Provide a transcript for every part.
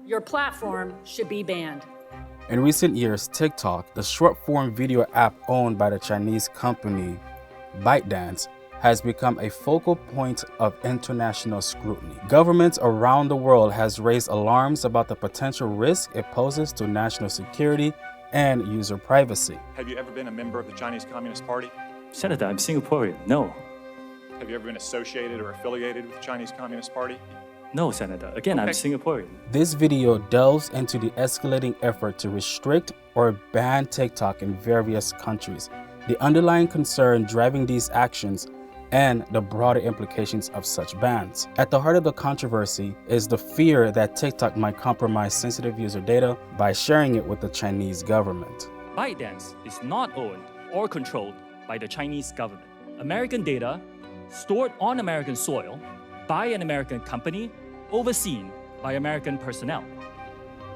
Your platform should be banned. In recent years, TikTok, the short-form video app owned by the Chinese company ByteDance, has become a focal point of international scrutiny. Governments around the world has raised alarms about the potential risk it poses to national security and user privacy. Have you ever been a member of the Chinese Communist Party? Senator, I'm Singaporean. No. Have you ever been associated or affiliated with the Chinese Communist Party? No, Senator. Again, I'm Singaporean. This video delves into the escalating effort to restrict or ban TikTok in various countries, the underlying concern driving these actions, and the broader implications of such bans. At the heart of the controversy is the fear that TikTok might compromise sensitive user data by sharing it with the Chinese government. ByteDance is not owned or controlled by the Chinese government. American data stored on American soil by an American company, overseen by American personnel.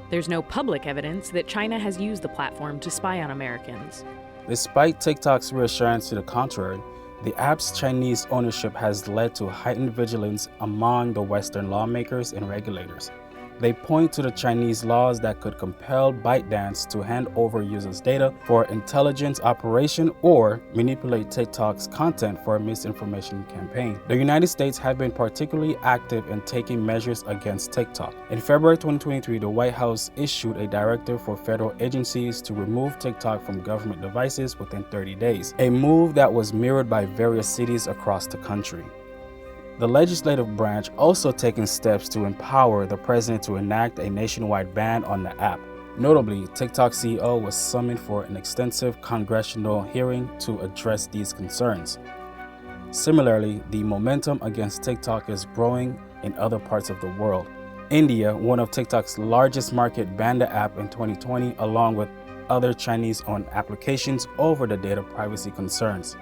There's no public evidence that China has used the platform to spy on Americans. Despite TikTok's reassurance to the contrary, the app's Chinese ownership has led to heightened vigilance among the Western lawmakers and regulators. They point to the Chinese laws that could compel ByteDance to hand over users' data for intelligence operation or manipulate TikTok's content for a misinformation campaign. The United States have been particularly active in taking measures against TikTok. In February 2023, the White House issued a directive for federal agencies to remove TikTok from government devices within 30 days, a move that was mirrored by various cities across the country. The legislative branch also taken steps to empower the president to enact a nationwide ban on the app. Notably, TikTok CEO was summoned for an extensive congressional hearing to address these concerns. Similarly, the momentum against TikTok is growing in other parts of the world. India, one of TikTok's largest markets, banned the app in 2020 along with other Chinese-owned applications over the data privacy concerns.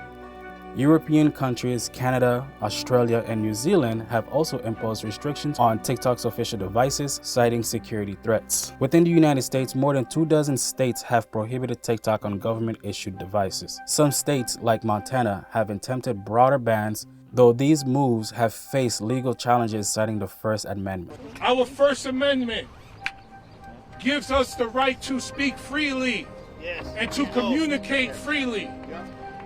European countries, Canada, Australia, and New Zealand have also imposed restrictions on TikTok's official devices, citing security threats. Within the United States, more than 24 states have prohibited TikTok on government-issued devices. Some states, like Montana, have attempted broader bans, though these moves have faced legal challenges, citing the First Amendment. Our First Amendment gives us the right to speak freely and to communicate freely.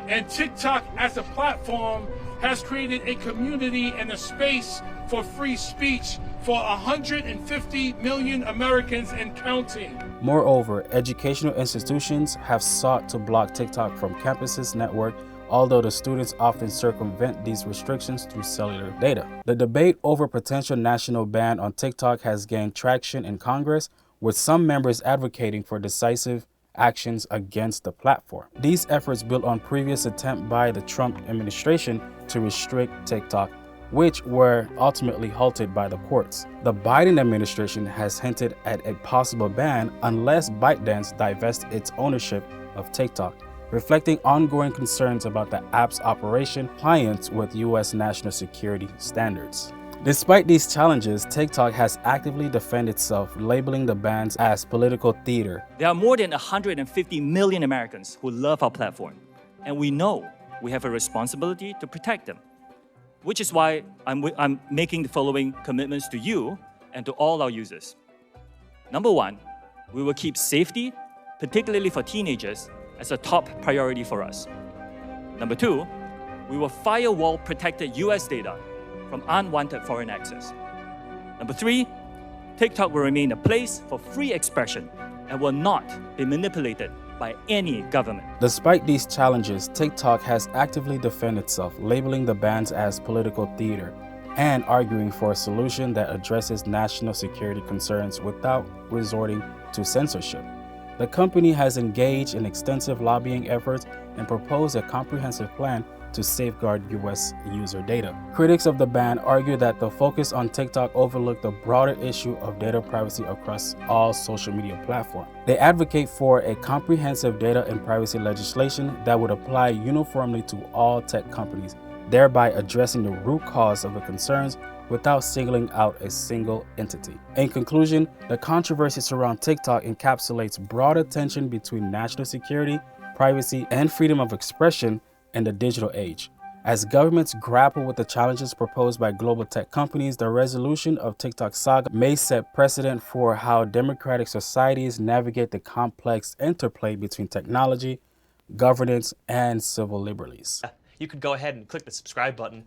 And TikTok as a platform has created a community and a space for free speech for 150 million Americans and counting. Moreover, educational institutions have sought to block TikTok from campuses' network, although the students often circumvent these restrictions through cellular data. The debate over potential national ban on TikTok has gained traction in Congress, with some members advocating for decisive actions against the platform. These efforts build on previous attempts by the Trump administration to restrict TikTok, which were ultimately halted by the courts. The Biden administration has hinted at a possible ban unless ByteDance divests its ownership of TikTok, reflecting ongoing concerns about the app's operation compliance with U.S. national security standards. Despite these challenges, TikTok has actively defended itself, labeling the bans as political theater. There are more than 150 million Americans who love our platform, and we know we have a responsibility to protect them, which is why I'm making the following commitments to you and to all our users. Number one, we will keep safety, particularly for teenagers, as a top priority for us. Number two, we will firewall protected US data from unwanted foreign access. Number three, TikTok will remain a place for free expression and will not be manipulated by any government. Despite these challenges, TikTok has actively defended itself, labeling the bans as political theater and arguing for a solution that addresses national security concerns without resorting to censorship. The company has engaged in extensive lobbying efforts and proposed a comprehensive plan to safeguard U.S. user data. Critics of the ban argue that the focus on TikTok overlooked the broader issue of data privacy across all social media platforms. They advocate for a comprehensive data and privacy legislation that would apply uniformly to all tech companies, thereby addressing the root cause of the concerns without singling out a single entity. In conclusion, the controversy surrounding TikTok encapsulates broader tension between national security, privacy, and freedom of expression in the digital age. As governments grapple with the challenges proposed by global tech companies, the resolution of TikTok saga may set precedent for how democratic societies navigate the complex interplay between technology, governance, and civil liberties. You could go ahead and click the subscribe button.